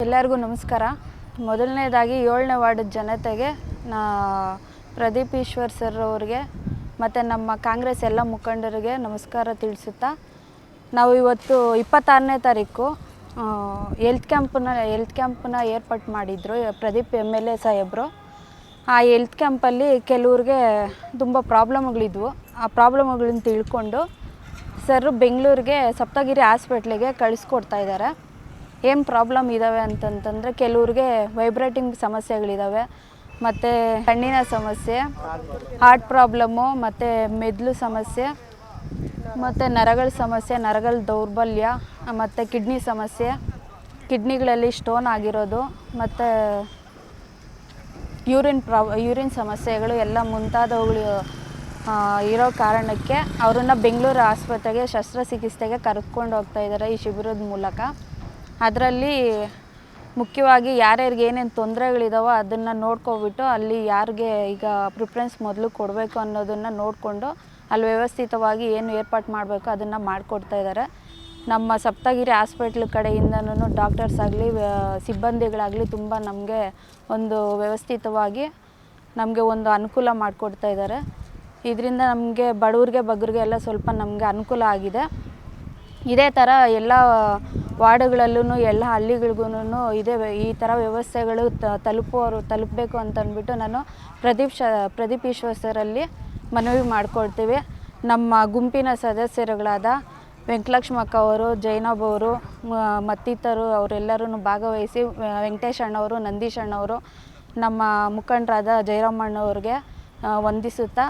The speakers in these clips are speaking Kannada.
ಎಲ್ಲರಿಗೂ ನಮಸ್ಕಾರ. ಮೊದಲನೇದಾಗಿ 7ನೇ ವಾರ್ಡ್ ಜನತೆಗೆ ಪ್ರದೀಪ್ ಈಶ್ವರ್ ಸರ್ ಅವರಿಗೆ ಮತ್ತು ನಮ್ಮ ಕಾಂಗ್ರೆಸ್ ಎಲ್ಲ ಮುಖಂಡರಿಗೆ ನಮಸ್ಕಾರ ತಿಳಿಸುತ್ತಾ, ನಾವು ಇವತ್ತು 26ನೇ ತಾರೀಕು ಹೆಲ್ತ್ ಕ್ಯಾಂಪನ್ನ ಏರ್ಪಾಟ್ ಮಾಡಿದ್ರು ಪ್ರದೀಪ್ MLA ಸಾಹೇಬರು. ಆ ಹೆಲ್ತ್ ಕ್ಯಾಂಪಲ್ಲಿ ಕೆಲವ್ರಿಗೆ ತುಂಬ ಪ್ರಾಬ್ಲಮ್ಗಳಿದ್ವು. ಆ ಪ್ರಾಬ್ಲಮ್ಗಳನ್ನ ತಿಳ್ಕೊಂಡು ಸರ್ ಬೆಂಗಳೂರಿಗೆ ಸಪ್ತಗಿರಿ ಹಾಸ್ಪಿಟ್ಲಿಗೆ ಕಳಿಸ್ಕೊಡ್ತಾ ಇದ್ದಾರೆ. ಏನು ಪ್ರಾಬ್ಲಮ್ ಇದ್ದಾವೆ ಅಂತಂತಂದರೆ, ಕೆಲವ್ರಿಗೆ ವೈಬ್ರೇಟಿಂಗ್ ಸಮಸ್ಯೆಗಳಿದ್ದಾವೆ, ಮತ್ತು ಕಣ್ಣಿನ ಸಮಸ್ಯೆ, ಹಾರ್ಟ್ ಪ್ರಾಬ್ಲಮ್ಮು, ಮತ್ತು ಮೆದುಳು ಸಮಸ್ಯೆ, ಮತ್ತು ನರಗಳ ಸಮಸ್ಯೆ, ನರಗಳ ದೌರ್ಬಲ್ಯ, ಮತ್ತು ಕಿಡ್ನಿ ಸಮಸ್ಯೆ, ಕಿಡ್ನಿಗಳಲ್ಲಿ ಸ್ಟೋನ್ ಆಗಿರೋದು, ಮತ್ತು ಯೂರಿನ್ ಸಮಸ್ಯೆಗಳು ಎಲ್ಲ ಮುಂತಾದವುಗಳು ಇರೋ ಕಾರಣಕ್ಕೆ ಅವರನ್ನು ಬೆಂಗಳೂರು ಆಸ್ಪತ್ರೆಗೆ ಶಸ್ತ್ರಚಿಕಿತ್ಸೆಗೆ ಕರ್ಕೊಂಡು ಹೋಗ್ತಾ ಇದ್ದಾರೆ ಈ ಶಿಬಿರದ ಮೂಲಕ. ಅದರಲ್ಲಿ ಮುಖ್ಯವಾಗಿ ಯಾರ್ಯಾರಿಗೆ ಏನೇನು ತೊಂದರೆಗಳಿದಾವೋ ಅದನ್ನು ನೋಡ್ಕೊಬಿಟ್ಟು ಅಲ್ಲಿ ಯಾರಿಗೆ ಈಗ ಪ್ರಿಫರೆನ್ಸ್ ಮೊದಲು ಕೊಡಬೇಕು ಅನ್ನೋದನ್ನು ನೋಡಿಕೊಂಡು ಅಲ್ಲಿ ವ್ಯವಸ್ಥಿತವಾಗಿ ಏನು ಏರ್ಪಾಟ್ ಮಾಡಬೇಕು ಅದನ್ನು ಮಾಡಿಕೊಡ್ತಾ ಇದ್ದಾರೆ. ನಮ್ಮ ಸಪ್ತಗಿರಿ ಹಾಸ್ಪಿಟ್ಲ್ ಕಡೆಯಿಂದನೂ ಡಾಕ್ಟರ್ಸ್ ಆಗಲಿ ಸಿಬ್ಬಂದಿಗಳಾಗಲಿ ತುಂಬ ನಮಗೆ ಒಂದು ವ್ಯವಸ್ಥಿತವಾಗಿ ನಮಗೆ ಒಂದು ಅನುಕೂಲ ಮಾಡಿಕೊಡ್ತಾ ಇದ್ದಾರೆ. ಇದರಿಂದ ನಮಗೆ ಬಡವ್ರಿಗೆ ಬಗ್ಗರಿಗೆ ಎಲ್ಲ ಸ್ವಲ್ಪ ನಮಗೆ ಅನುಕೂಲ ಆಗಿದೆ. ಇದೇ ಥರ ಎಲ್ಲ ವಾರ್ಡ್ಗಳಲ್ಲೂ ಎಲ್ಲ ಹಳ್ಳಿಗಳಿಗೂ ಈ ಥರ ವ್ಯವಸ್ಥೆಗಳು ತಲುಪಬೇಕು ಅಂತಂದ್ಬಿಟ್ಟು ನಾನು ಪ್ರದೀಪ್ ಈಶ್ವರ್ ಸರಲ್ಲಿ ಮನವಿ ಮಾಡ್ಕೊಳ್ತೀವಿ. ನಮ್ಮ ಗುಂಪಿನ ಸದಸ್ಯರುಗಳಾದ ವೆಂಕಟಲಕ್ಷ್ಮಕ್ಕ ಅವರು, ಜೈನಬ್ ಅವರು ಮತ್ತಿತರರು ಅವರೆಲ್ಲರೂ ಭಾಗವಹಿಸಿ, ವೆಂಕಟೇಶ್ ಅಣ್ಣವರು, ನಂದೀಶ್ ಅಣ್ಣವರು, ನಮ್ಮ ಮುಖಂಡರಾದ ಜಯರಾಮಣ್ಣವ್ರಿಗೆ ವಂದಿಸುತ್ತಾ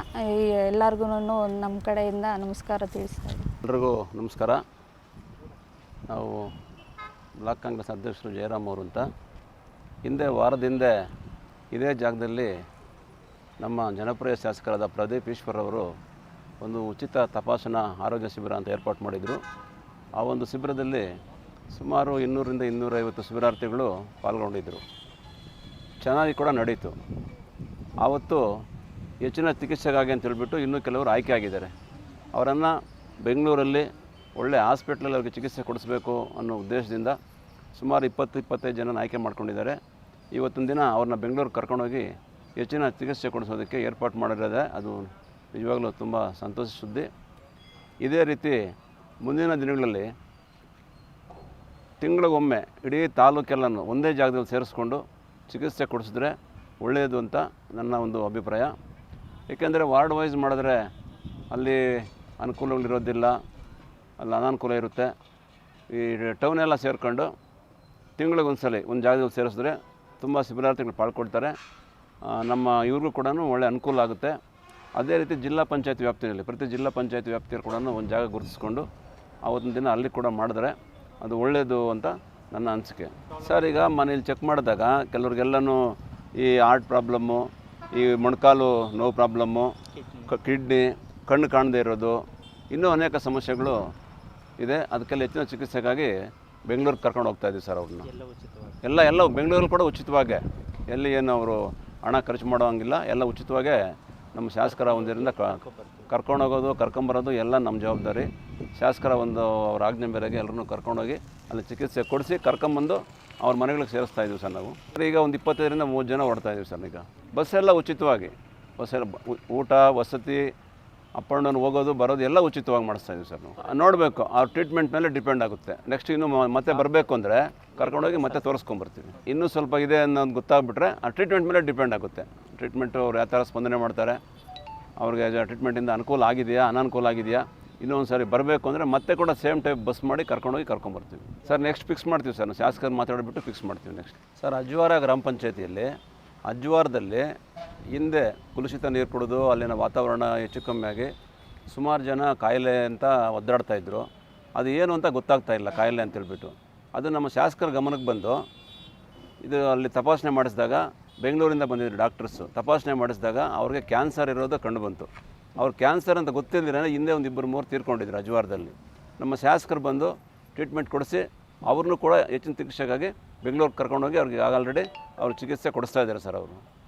ಎಲ್ಲರಿಗೂ ನಮ್ಮ ಕಡೆಯಿಂದ ನಮಸ್ಕಾರ ತಿಳಿಸ್ತಾ ಇದ್ದೀನಿ. ಎಲ್ರಿಗೂ ನಮಸ್ಕಾರ. ನಾವು ಬ್ಲಾಕ್ ಕಾಂಗ್ರೆಸ್ ಅಧ್ಯಕ್ಷರು ಜಯರಾಮ್ ಅವರು ಅಂತ. ವಾರದ ಹಿಂದೆ ಇದೇ ಜಾಗದಲ್ಲಿ ನಮ್ಮ ಜನಪ್ರಿಯ ಶಾಸಕರಾದ ಪ್ರದೀಪ್ ಈಶ್ವರ್ ಅವರು ಒಂದು ಉಚಿತ ತಪಾಸಣಾ ಆರೋಗ್ಯ ಶಿಬಿರ ಅಂತ ಏರ್ಪಾಟ್ ಮಾಡಿದರು. ಆ ಒಂದು ಶಿಬಿರದಲ್ಲಿ ಸುಮಾರು 200ರಿಂದ 250 ಶಿಬಿರಾರ್ಥಿಗಳು ಪಾಲ್ಗೊಂಡಿದ್ದರು. ಚೆನ್ನಾಗಿ ಕೂಡ ನಡೀತು. ಆವತ್ತು ಹೆಚ್ಚಿನ ಚಿಕಿತ್ಸೆಗಾಗಿ ಅಂತ ಹೇಳ್ಬಿಟ್ಟು ಇನ್ನೂ ಕೆಲವರು ಆಯ್ಕೆ ಆಗಿದ್ದಾರೆ. ಅವರನ್ನು ಬೆಂಗಳೂರಲ್ಲಿ ಒಳ್ಳೆ ಹಾಸ್ಪಿಟ್ಲಲ್ಲಿ ಅವ್ರಿಗೆ ಚಿಕಿತ್ಸೆ ಕೊಡಿಸ್ಬೇಕು ಅನ್ನೋ ಉದ್ದೇಶದಿಂದ ಸುಮಾರು 20-25 ಜನ ಆಯ್ಕೆ ಮಾಡ್ಕೊಂಡಿದ್ದಾರೆ. ಇವತ್ತಿನ ದಿನ ಅವ್ರನ್ನ ಬೆಂಗಳೂರಿಗೆ ಕರ್ಕೊಂಡೋಗಿ ಹೆಚ್ಚಿನ ಚಿಕಿತ್ಸೆ ಕೊಡಿಸೋದಕ್ಕೆ ಏರ್ಪಾಟ್ ಮಾಡಿರೋದೆ. ಅದು ನಿಜವಾಗ್ಲೂ ತುಂಬ ಸಂತೋಷ ಸುದ್ದಿ. ಇದೇ ರೀತಿ ಮುಂದಿನ ದಿನಗಳಲ್ಲಿ ತಿಂಗಳಿಗೊಮ್ಮೆ ಇಡೀ ತಾಲೂಕೆಲ್ಲನೂ ಒಂದೇ ಜಾಗದಲ್ಲಿ ಸೇರಿಸ್ಕೊಂಡು ಚಿಕಿತ್ಸೆ ಕೊಡಿಸಿದ್ರೆ ಒಳ್ಳೆಯದು ಅಂತ ನನ್ನ ಒಂದು ಅಭಿಪ್ರಾಯ. ಏಕೆಂದರೆ ವಾರ್ಡ್ ವೈಸ್ ಮಾಡಿದ್ರೆ ಅಲ್ಲಿ ಅನುಕೂಲಗಳಿರೋದಿಲ್ಲ, ಅಲ್ಲಿ ಅನಾನುಕೂಲ ಇರುತ್ತೆ. ಈ ಟೌನೆಲ್ಲ ಸೇರಿಕೊಂಡು ತಿಂಗಳಿಗೊಂದ್ಸಲಿ ಒಂದು ಜಾಗದಲ್ಲಿ ಸೇರಿಸಿದ್ರೆ ತುಂಬ ಶಿಬಿರಾರ್ಥಿಗಳು ಪಾಲ್ಕೊಳ್ತಾರೆ. ನಮ್ಮ ಇವ್ರಿಗೂ ಕೂಡ ಒಳ್ಳೆ ಅನುಕೂಲ ಆಗುತ್ತೆ. ಅದೇ ರೀತಿ ಜಿಲ್ಲಾ ಪಂಚಾಯತ್ ವ್ಯಾಪ್ತಿಯಲ್ಲಿ ಪ್ರತಿ ಜಿಲ್ಲಾ ಪಂಚಾಯತ್ ವ್ಯಾಪ್ತಿಯಲ್ಲಿ ಕೂಡ ಒಂದು ಜಾಗ ಗುರುತಿಸ್ಕೊಂಡು ಆವತ್ತಿನ ದಿನ ಅಲ್ಲಿ ಕೂಡ ಮಾಡಿದ್ರೆ ಅದು ಒಳ್ಳೆಯದು ಅಂತ ನನ್ನ ಅನಿಸಿಕೆ. ಸರ್, ಈಗ ಮನೇಲಿ ಚೆಕ್ ಮಾಡಿದಾಗ ಕೆಲವ್ರಿಗೆಲ್ಲನೂ ಈ ಹಾರ್ಟ್ ಪ್ರಾಬ್ಲಮ್ಮು, ಈ ಮೊಣಕಾಲು ನೋವು ಪ್ರಾಬ್ಲಮ್ಮು, ಕಿಡ್ನಿ, ಕಣ್ಣು ಕಾಣದೇ ಇರೋದು, ಇನ್ನೂ ಅನೇಕ ಸಮಸ್ಯೆಗಳು ಇದೆ. ಅದಕ್ಕೆಲ್ಲ ಹೆಚ್ಚಿನ ಚಿಕಿತ್ಸೆಗಾಗಿ ಬೆಂಗಳೂರಿಗೆ ಕರ್ಕೊಂಡು ಹೋಗ್ತಾ ಇದ್ದೀವಿ ಸರ್. ಅವ್ರನ್ನ ಎಲ್ಲ ಬೆಂಗಳೂರಲ್ಲಿ ಕೂಡ ಉಚಿತವಾಗೇ, ಎಲ್ಲಿ ಏನು ಅವರು ಹಣ ಖರ್ಚು ಮಾಡೋಂಗಿಲ್ಲ, ಎಲ್ಲ ಉಚಿತವಾಗೇ ನಮ್ಮ ಶಾಸಕರ ಒಂದರಿಂದ ಕರ್ಕೊಂಡೋಗೋದು ಕರ್ಕೊಂಬರೋದು ಎಲ್ಲ ನಮ್ಮ ಜವಾಬ್ದಾರಿ. ಶಾಸಕರ ಒಂದು ಅವ್ರ ಆಜ್ಞೆ ಮೇರೆಗೆ ಎಲ್ಲರೂ ಕರ್ಕೊಂಡೋಗಿ ಅಲ್ಲಿ ಚಿಕಿತ್ಸೆ ಕೊಡಿಸಿ ಕರ್ಕೊಂಬಂದು ಅವ್ರ ಮನೆಗಳಿಗೆ ಸೇರಿಸ್ತಾ ಇದ್ದೀವಿ ಸರ್. ನಾವು ಈಗ ಒಂದು 25ರಿಂದ 30 ಜನ ಓಡ್ತಾ ಇದ್ದೀವಿ ಸರ್. ಈಗ ಬಸ್ಸೆಲ್ಲ ಉಚಿತವಾಗಿ, ಬಸ್ಸೆಲ್ಲ ಊಟ ವಸತಿ ಅಪ್ ಆ್ಯಂಡ್ ಡೌನ್ ಹೋಗೋದು ಬರೋದು ಎಲ್ಲ ಉಚಿತವಾಗಿ ಮಾಡಿಸ್ತಾ ಇದ್ದೀವಿ ಸರ್. ನಾವು ನೋಡಬೇಕು, ಆ ಟ್ರೀಟ್ಮೆಂಟ್ ಮೇಲೆ ಡಿಪೆಂಡ್ ಆಗುತ್ತೆ. ನೆಕ್ಸ್ಟ್ ಇನ್ನೂ ಮತ್ತೆ ಬರಬೇಕು ಅಂದರೆ ಕರ್ಕೊಂಡೋಗಿ ಮತ್ತೆ ತೋರಿಸ್ಕೊಂಬರ್ತೀವಿ. ಇನ್ನೂ ಸ್ವಲ್ಪ ಇದೆ ಅನ್ನೋದು ಗೊತ್ತಾಗ್ಬಿಟ್ರೆ ಆ ಟ್ರೀಟ್ಮೆಂಟ್ ಮೇಲೆ ಡಿಪೆಂಡ್ ಆಗುತ್ತೆ. ಟ್ರೀಟ್ಮೆಂಟು ಅವ್ರು ಯಾವ ಥರ ಸ್ಪಂದನೆ ಮಾಡ್ತಾರೆ, ಅವ್ರಿಗೆ ಟ್ರೀಟ್ಮೆಂಟಿಂದ ಅನುಕೂಲ ಆಗಿದೆಯಾ ಅನಾನುಕೂಲ ಆಗಿದೆಯಾ, ಇನ್ನೊಂದು ಸಾರಿ ಬರಬೇಕು ಅಂದರೆ ಮತ್ತೆ ಕೂಡ ಸೇಮ್ ಟೈಪ್ ಬಸ್ ಮಾಡಿ ಕರ್ಕೊಂಡೋಗಿ ಕರ್ಕೊಂಬರ್ತೀವಿ ಸರ್. ನೆಕ್ಸ್ಟ್ ಫಿಕ್ಸ್ ಮಾಡ್ತೀವಿ ಸರ್, ನಾವು ಶಾಸಕರು ಮಾತಾಡಿಬಿಟ್ಟು ಫಿಕ್ಸ್ ಮಾಡ್ತೀವಿ ನೆಕ್ಸ್ಟ್. ಸರ್, ಅಜ್ವಾರ ಗ್ರಾಮ ಪಂಚಾಯತಿಯಲ್ಲಿ ಅಜ್ವಾರದಲ್ಲಿ ಹಿಂದೆ ಕಲುಷಿತ ನೀರು ಕುಡಿದು ಅಲ್ಲಿನ ವಾತಾವರಣ ಹೆಚ್ಚು ಕಮ್ಮಿ ಆಗಿ ಸುಮಾರು ಜನ ಕಾಯಿಲೆ ಅಂತ ಒದ್ದಾಡ್ತಾಯಿದ್ರು. ಅದು ಏನು ಅಂತ ಗೊತ್ತಾಗ್ತಾ ಇಲ್ಲ ಕಾಯಿಲೆ ಅಂತೇಳ್ಬಿಟ್ಟು. ಅದು ನಮ್ಮ ಶಾಸಕರ ಗಮನಕ್ಕೆ ಬಂದು ಇದು ಅಲ್ಲಿ ತಪಾಸಣೆ ಮಾಡಿಸಿದಾಗ, ಬೆಂಗಳೂರಿಂದ ಬಂದಿದ್ರು ಡಾಕ್ಟರ್ಸು, ತಪಾಸಣೆ ಮಾಡಿಸಿದಾಗ ಅವ್ರಿಗೆ ಕ್ಯಾನ್ಸರ್ ಇರೋದು ಕಂಡು ಬಂತು. ಅವ್ರು ಕ್ಯಾನ್ಸರ್ ಅಂತ ಗೊತ್ತಿಲ್ಲದಿರ ಹಿಂದೆ ಒಂದು 2-3 ತೀರ್ಕೊಂಡಿದ್ರು ಅಜ್ವಾರದಲ್ಲಿ. ನಮ್ಮ ಶಾಸಕರು ಬಂದು ಟ್ರೀಟ್ಮೆಂಟ್ ಕೊಡಿಸಿ ಅವ್ರನ್ನೂ ಕೂಡ ಹೆಚ್ಚಿನ ಚಿಕಿತ್ಸೆಗಾಗಿ ಬೆಂಗಳೂರಿಗೆ ಕರ್ಕೊಂಡೋಗಿ ಅವ್ರಿಗೆ ಆಲ್ರೆಡಿ ಅವ್ರು ಚಿಕಿತ್ಸೆ ಕೊಡಿಸ್ತಾ ಇದ್ದಾರೆ ಸರ್ ಅವರು.